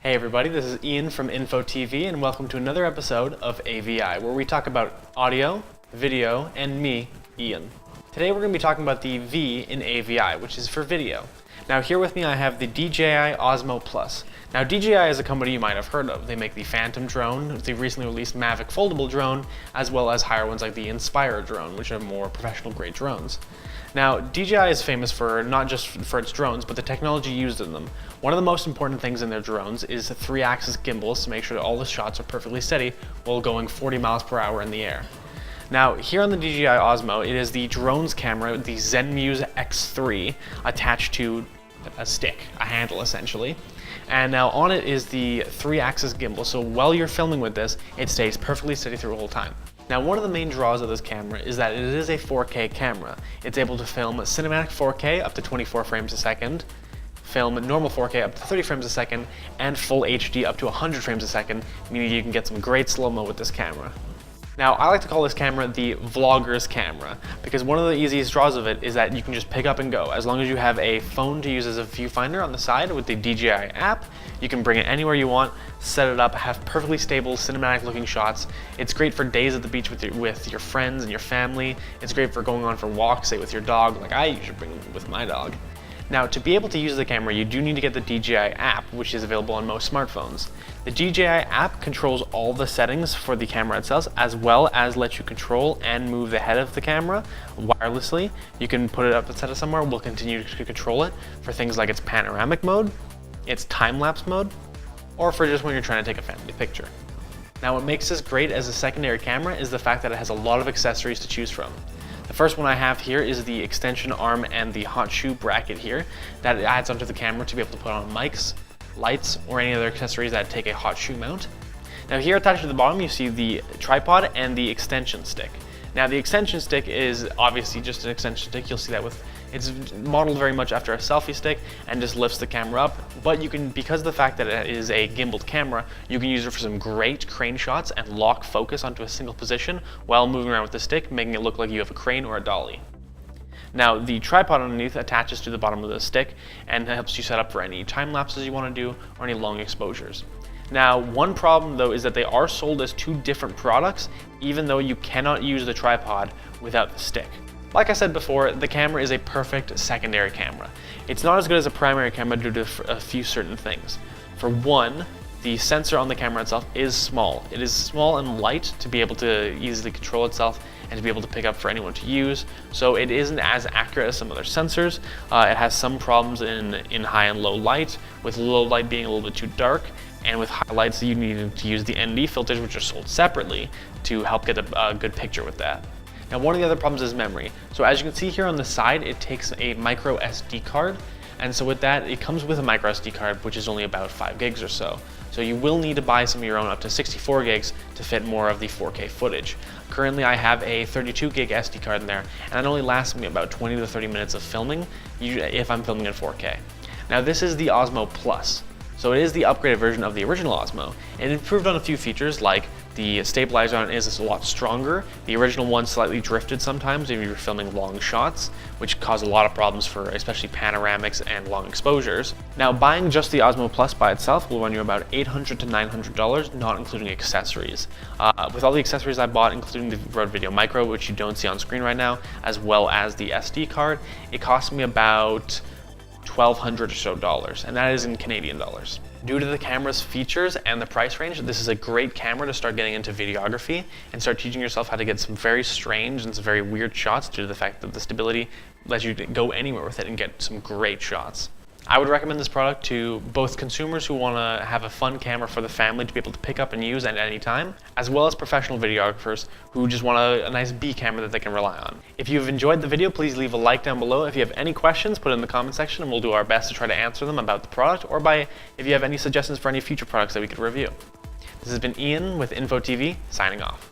Hey everybody, this is Ian from INFOTV and welcome to another episode of AVI, where we talk about audio, video, and me, Ian. Today we're going to be talking about the V in AVI, which is for video. Now here with me I have the DJI OSMO Plus. Now DJI is a company you might have heard of. They make the Phantom drone, the recently released Mavic foldable drone, as well as higher ones like the Inspire drone, which are more professional grade drones. Now, DJI is famous for not just for its drones, but the technology used in them. One of the most important things in their drones is the 3-axis gimbals to make sure that all the shots are perfectly steady while going 40 miles per hour in the air. Now, here on the DJI Osmo, it is the drone's camera, the ZenMuse X3, attached to a stick, a handle essentially. And now on it is the 3-axis gimbal, so while you're filming with this, it stays perfectly steady through the whole time. Now, one of the main draws of this camera is that it is a 4K camera. It's able to film cinematic 4K up to 24 frames a second, film normal 4K up to 30 frames a second, and full HD up to 100 frames a second, meaning you can get some great slow-mo with this camera. Now, I like to call this camera the vlogger's camera, because one of the easiest draws of it is that you can just pick up and go. As long as you have a phone to use as a viewfinder on the side with the DJI app, you can bring it anywhere you want, set it up, have perfectly stable cinematic looking shots. It's great for days at the beach with your friends and your family. It's great for going on for walks, say with your dog, like I usually bring it with my dog. Now, to be able to use the camera, you do need to get the DJI app, which is available on most smartphones. The DJI app controls all the settings for the camera itself, as well as lets you control and move the head of the camera wirelessly. You can put it up and set it somewhere. We'll continue to control it for things like its panoramic mode, its time-lapse mode, or for just when you're trying to take a family picture. Now, what makes this great as a secondary camera is the fact that it has a lot of accessories to choose from. The first one I have here is the extension arm and the hot shoe bracket here that it adds onto the camera to be able to put on mics, lights, or any other accessories that take a hot shoe mount. Now here attached to the bottom you see the tripod and the extension stick. Now the extension stick is obviously just an extension stick. You'll see that it's modeled very much after a selfie stick and just lifts the camera up. But you can, because of the fact that it is a gimbaled camera, you can use it for some great crane shots and lock focus onto a single position while moving around with the stick, making it look like you have a crane or a dolly. Now the tripod underneath attaches to the bottom of the stick and helps you set up for any time lapses you want to do or any long exposures. Now, one problem though is that they are sold as two different products, even though you cannot use the tripod without the stick. Like I said before, the camera is a perfect secondary camera. It's not as good as a primary camera due to a few certain things. For one, the sensor on the camera itself is small. It is small and light to be able to easily control itself and to be able to pick up for anyone to use. So it isn't as accurate as some other sensors. It has some problems in high and low light, with low light being a little bit too dark, and with highlights you need to use the ND filters, which are sold separately, to help get a good picture with that. Now, one of the other problems is memory. So as you can see here on the side, it takes a micro SD card, and so with that, it comes with a micro SD card, which is only about 5 gigs or so. So you will need to buy some of your own up to 64 gigs to fit more of the 4K footage. Currently, I have a 32 gig SD card in there, and it only lasts me about 20 to 30 minutes of filming, if I'm filming in 4K. Now, this is the Osmo Plus. So it is the upgraded version of the original Osmo. It improved on a few features, like the stabilizer on it is a lot stronger. The original one slightly drifted sometimes if you're filming long shots, which caused a lot of problems for especially panoramics and long exposures. Now, buying just the Osmo Plus by itself will run you about $800 to $900, not including accessories. With all the accessories I bought, including the Rode Video Micro, which you don't see on screen right now, as well as the SD card, it cost me about $1,200 or so, and that is in Canadian dollars. Due to the camera's features and the price range, this is a great camera to start getting into videography and start teaching yourself how to get some very strange and some very weird shots due to the fact that the stability lets you go anywhere with it and get some great shots. I would recommend this product to both consumers who want to have a fun camera for the family to be able to pick up and use at any time, as well as professional videographers who just want a nice B camera that they can rely on. If you've enjoyed the video, please leave a like down below. If you have any questions, put it in the comment section and we'll do our best to try to answer them about the product, or if you have any suggestions for any future products that we could review. This has been Ian with INFOTV, signing off.